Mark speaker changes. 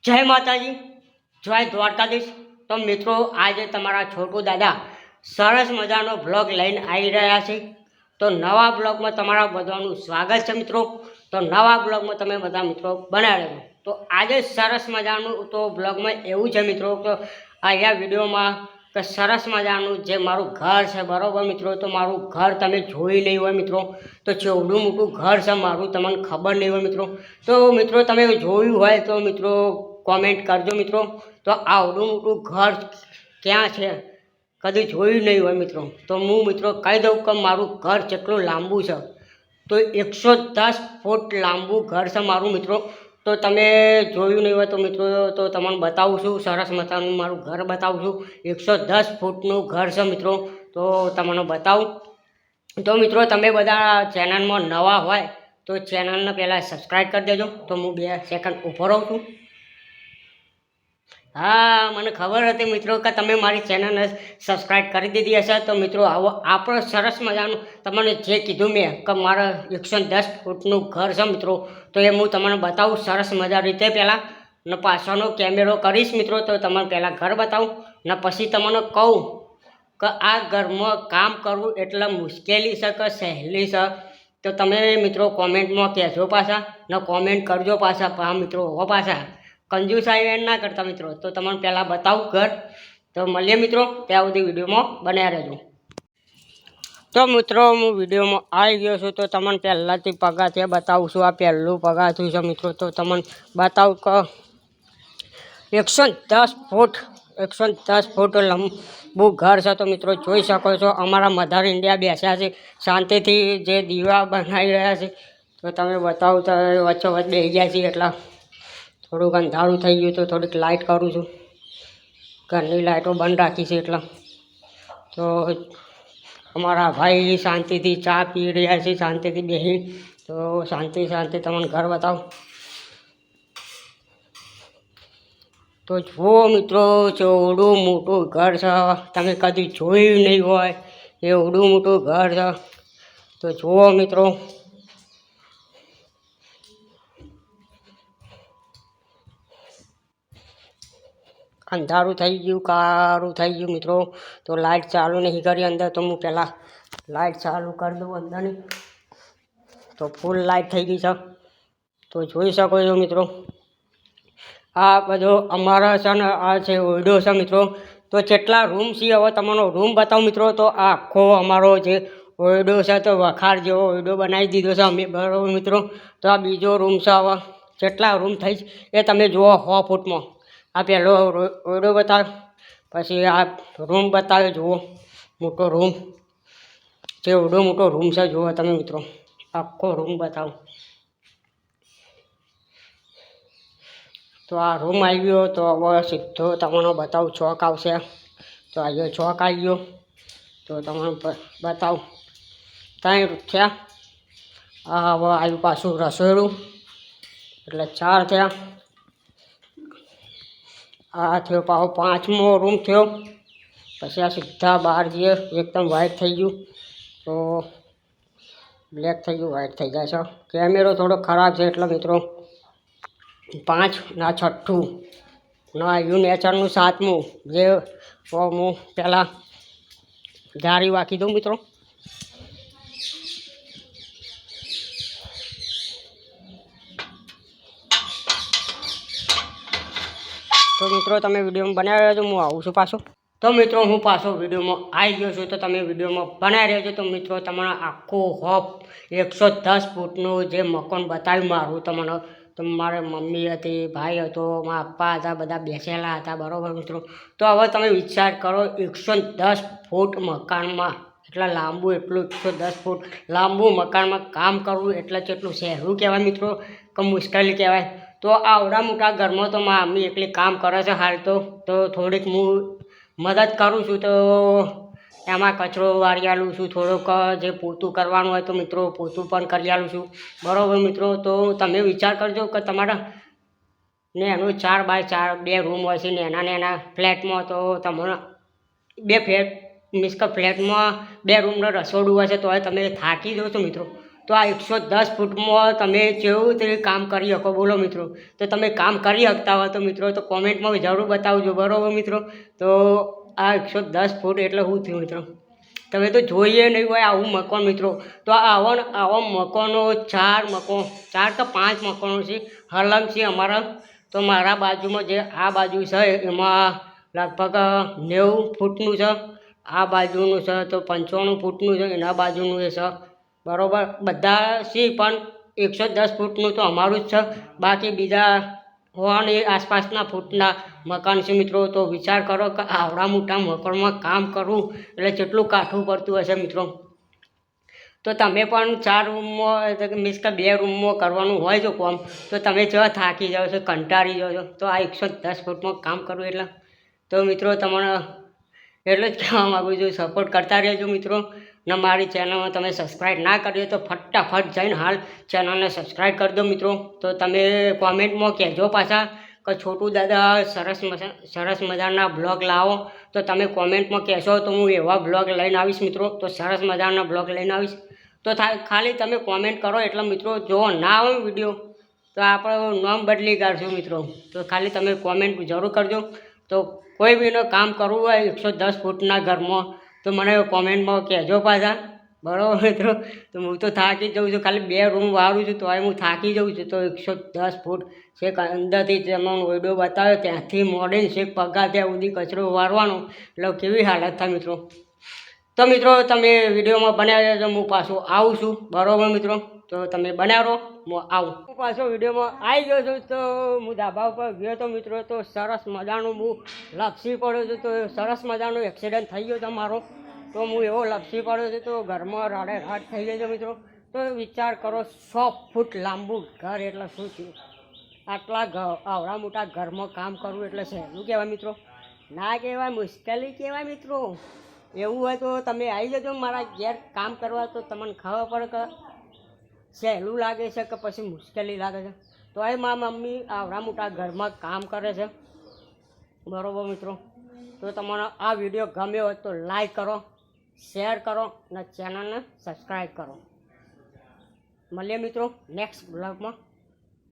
Speaker 1: જય માતાજી, જય દ્વારકાધીશ। તો મિત્રો, આજે તમારા છોટુ દાદા સરસ મજાનો બ્લોગ લઈને આવી રહ્યા છે। તો નવા બ્લોગમાં તમારા બધાનું સ્વાગત છે મિત્રો। તો નવા બ્લોગમાં તમે બધા મિત્રો બનાવી લેજો। તો આજે સરસ મજાનું તો બ્લોગમાં એવું છે મિત્રો કે અહીંયા વિડીયોમાં કે સરસ મજાનું જે મારું ઘર છે બરાબર મિત્રો। તો મારું ઘર તમે જોઈ નહીં હોય મિત્રો, તો કેવડું મોટું ઘર છે મારું તમને ખબર નહીં હોય મિત્રો। તો મિત્રો તમે જોયું હોય તો મિત્રો કોમેન્ટ કરજો મિત્રો। તો આવડું મોટું ઘર ક્યાં છે કદી જોયું નહીં હોય મિત્રો। તો હું મિત્રો કહી દઉં કે મારું ઘર કેટલું લાંબુ છે, તો 110 ફૂટ લાંબુ ઘર છે મારું મિત્રો। તો તમે જોયું નહીં હોય તો મિત્રો તો તમને બતાવું છું, સરસ મજાનું મારું ઘર બતાવું છું। 110 ફૂટનું ઘર છે મિત્રો, તો તમને બતાવું। તો મિત્રો તમે બધા ચેનલમાં નવા હોય તો ચેનલને પહેલાં સબસ્ક્રાઈબ કરી દેજો। તો હું 2 સેકન્ડ ઊભો રહું છું। હા, મને ખબર હતી મિત્રો કે તમે મારી ચેનલને સબસ્ક્રાઈબ કરી દીધી હશે। તો મિત્રો આવો આપણે સરસ મજાનું તમને જે કીધું મેં કે મારા 110 ફૂટનું ઘર છે મિત્રો, તો એ હું તમને બતાવું સરસ મજા રીતે પહેલાં, ને પાછળનો કેમેરો કરીશ મિત્રો તો તમને પહેલાં ઘર બતાવું ને પછી તમને કહું કે આ ઘરમાં કામ કરવું એટલે મુશ્કેલી છે કે સહેલી છે। તો તમે મિત્રો કોમેન્ટમાં કહેજો પાછા ને કોમેન્ટ કરજો પાછા મિત્રો હો પાછા કંજુસાઈ એન્ડ ના કરતા મિત્રો। તો તમને પહેલાં બતાવું ઘર। તો મળીએ મિત્રો, ત્યાં સુધી વિડીયોમાં બન્યા રહેજો। તો મિત્રો હું વિડીયોમાં આવી ગયો છું। તો તમને પહેલાંથી પગારથી બતાવું છું, આ પહેલું પગારથી છે મિત્રો। તો તમને બતાવું કે 110 ફૂટ લંબુ ઘર છે। તો મિત્રો જોઈ શકો છો અમારા મધર ઇન્ડિયા બેસ્યા છે શાંતિથી, જે દીવા બનાવી રહ્યા છે। તો તમે બતાવું તો વચ્ચે વચ્ચે બેસી ગયા છીએ એટલા થોડુંક અંધારું થઈ ગયું તો થોડીક લાઇટ કરું છું, ઘરની લાઇટો બંધ રાખી છે એટલા। તો અમારા ભાઈ શાંતિથી ચા પી રહ્યા છે શાંતિથી બેસી। તો શાંતિ તમને ઘર બતાવો। તો જુઓ મિત્રો એવડું મોટું ઘર છે, તમે કદી જોયું નહીં હોય એવડું મોટું ઘર છે। તો જુઓ મિત્રો, અંધારું થઈ ગયું, કાળું થઈ ગયું મિત્રો। તો લાઇટ ચાલુ નહીં કરી અંદર, તો હું પહેલાં લાઇટ ચાલુ કરી દઉં અંદરની। તો ફૂલ લાઇટ થઈ ગઈ છે। તો જોઈ શકો છો મિત્રો આ બધો અમારા છે ને આ છે ઓરડો છે મિત્રો। તો કેટલા રૂમ છે હવે તમારો રૂમ બતાવું મિત્રો। તો આ આખો અમારો જે ઓરડો છે તો વખાર જેવો ઓરડો બનાવી દીધો છે અમે બરાબર મિત્રો। તો આ બીજો રૂમ છે, હવે કેટલા રૂમ થઈ એ તમે જુઓ 100 ફૂટમાં। આ પહેલો ઓરડો બતાવ્યો, પછી આ રૂમ બતાવ્યો, જુઓ મોટો રૂમ, જેવડો મોટો રૂમ છે જુઓ તમે મિત્રો, આખો રૂમ બતાવો। તો આ રૂમ આવી ગયો। તો હવે સીધો તમને બતાવું ચોક આવશે। તો આવ્યો ચોક આવી ગયો। તો તમને બતાવું 3 થયા। આ હવે આવ્યું પાછું રસોડું એટલે 4 થયા। આ થયો પાછો 5મો રૂમ થયો। પછી આ સીધા બહાર જઈએ, એકદમ વ્હાઇટ થઈ ગયું, તો બ્લેક થઈ ગયું, વ્હાઇટ થઈ જાય છે। કેમેરો થોડો ખરાબ છે એટલે મિત્રો 5 ના 6ઠું ના આવ્યું નેચરનું 7મું, જે હું પહેલાં જારી વાંકી દઉં મિત્રો। તો મિત્રો તમે વિડીયોમાં બનાવી રહેજો, હું આવું છું પાછો। તો મિત્રો હું પાછો વિડીયોમાં આવી ગયો છું। તો તમે વિડીયોમાં બનાવી રહેજો। તો મિત્રો તમારા આખું 110 ફૂટનું જે મકાન બતાવ્યું મારું તમને, તો મારા મમ્મી હતી, ભાઈ હતો, મારા પપ્પા હતા, બધા બેસેલા હતા બરાબર મિત્રો। તો હવે તમે વિચાર કરો 110 ફૂટ મકાનમાં એટલા લાંબુ, એટલું 110 ફૂટ લાંબુ મકાનમાં કામ કરવું એટલે કેટલું સહેલું કહેવાય મિત્રો કે મુશ્કેલી કહેવાય। તો આવડા મોટા ઘરમાં તો મારા મમ્મી એકલી કામ કરે છે હાલ તો થોડીક હું મદદ કરું છું। તો એમાં કચરો વાળી આલું છું, થોડોક જે પોતું કરવાનું હોય તો મિત્રો પોતું પણ કરી આલું છું બરાબર મિત્રો। તો તમે વિચાર કરજો કે તમારા ને એનું 4 બાય 4 2 રૂમ હોય છે નેના ફ્લેટમાં, તો તમારા 2 ફ્લેટ મીન્સ કે ફ્લેટમાં 2 રૂમનું રસોડું હોય છે, તો તમે થાકી દો છો મિત્રો। તો આ 110 ફૂટમાં તમે કેવું તે કામ કરી શકો બોલો મિત્રો. તો તમે કામ કરી શકતા હોય તો મિત્રો તો કોમેન્ટમાં જરૂર બતાવજો બરાબર મિત્રો. તો આ 110 ફૂટ એટલે શું થયું મિત્રો, તમે તો જોઈએ નહીં હોય આવું મકાન મિત્રો. તો આવા મકાનો 4 કે 5 મકાનો છે હલંગ છે અમારા. તો મારા બાજુમાં જે આ બાજુ છે એમાં લગભગ 90 ફૂટનું છે, આ બાજુનું છે તો 95 ફૂટનું છે, એના બાજુનું એ છે બરાબર. બધા છે પણ 110 ફૂટનું તો અમારું જ છે, બાકી બીજા હોવાની આસપાસના ફૂટના મકાન છે મિત્રો. તો વિચાર કરો કે આવડા મોટા મકાનમાં કામ કરવું એટલે કેટલું કાઠું પડતું હશે મિત્રો. તો તમે પણ 4 રૂમમાં મીન્સ કે 2 રૂમમાં કરવાનું હોય છે કામ, તો તમે જો થાકી જાઓ છો, કંટાળી જાઓ છો, તો આ 110 ફૂટમાં કામ કરવું એટલે તો મિત્રો તમારે એટલે જ કહેવા માગું છું, સપોર્ટ કરતા રહેજો મિત્રો. ને મારી ચેનલમાં તમે સબસ્ક્રાઈબ ના કર્યો તો ફટાફટ જઈને હાલ ચેનલને સબસ્ક્રાઈબ કરી દો મિત્રો. તો તમે કોમેન્ટમાં કહેજો પાછા કે છોટું દાદા સરસ મજાના બ્લોગ લાવો. તો તમે કોમેન્ટમાં કહેશો તો હું એવા બ્લોગ લઈને આવીશ મિત્રો. તો સરસ મજાના બ્લોગ લઈને આવીશ. તો ખાલી તમે કોમેન્ટ કરો એટલે મિત્રો જો ના આવે વિડીયો તો આપણે નામ બદલી કાઢશું મિત્રો. તો ખાલી તમે કોમેન્ટ જરૂર કરજો. તો કોઈ બીનું કામ કરવું હોય 110 ફૂટના ઘરમાં તો મને કોમેન્ટમાં કહેજો પાછા બરાબર મિત્રો. તો હું તો થાકી જઉં છું, ખાલી 2 રૂમ વાળું છું તો હું થાકી જઉં છું. તો 110 ફૂટ છેક અંદરથી જેમાં વિડીયો બતાવ્યો ત્યાંથી મોડીને છેક પગા ત્યાં સુધી કચરો વારવાનો એટલે કેવી હાલત થાય મિત્રો. તો મિત્રો તમે વિડીયોમાં બનાવી દેજો, હું પાછું આવું છું બરાબર મિત્રો. તો તમે બનાવો હું આવું. હું પાછો વિડીયોમાં આવી ગયો છું. તો હું ધાબા ઉપર ગયો તો મિત્રો. તો સરસ મજાનું હું લપસી પડ્યો છું. તો સરસ મજાનો એક્સિડન્ટ થઈ ગયો હતો મારો. તો હું એવો લપસી પડ્યો છું તો ઘરમાં રાડે થઈ ગયો મિત્રો. તો વિચાર કરો 100 ફૂટ લાંબુ ઘર એટલે શું થયું. આટલા આવડા મોટા ઘરમાં કામ કરવું એટલે સહેલું કહેવાય મિત્રો, ના કહેવાય, મુશ્કેલી કહેવાય મિત્રો. એવું હોય તો તમે આવી જજો મારા ઘેર કામ કરવા. તો તમને ખબર પડે કે સહેલું લાગે છે કે પછી મુશ્કેલી લાગે છે. તો એ મારા મમ્મી આવડા મોટા ઘરમાં કામ કરે છે બરાબર મિત્રો. તો તમને આ વિડીયો ગમ્યો હોય તો લાઈક કરો, શેર કરો અને ચેનલને સબસ્ક્રાઈબ કરો. મળીએ મિત્રો નેક્સ્ટ બ્લોગમાં.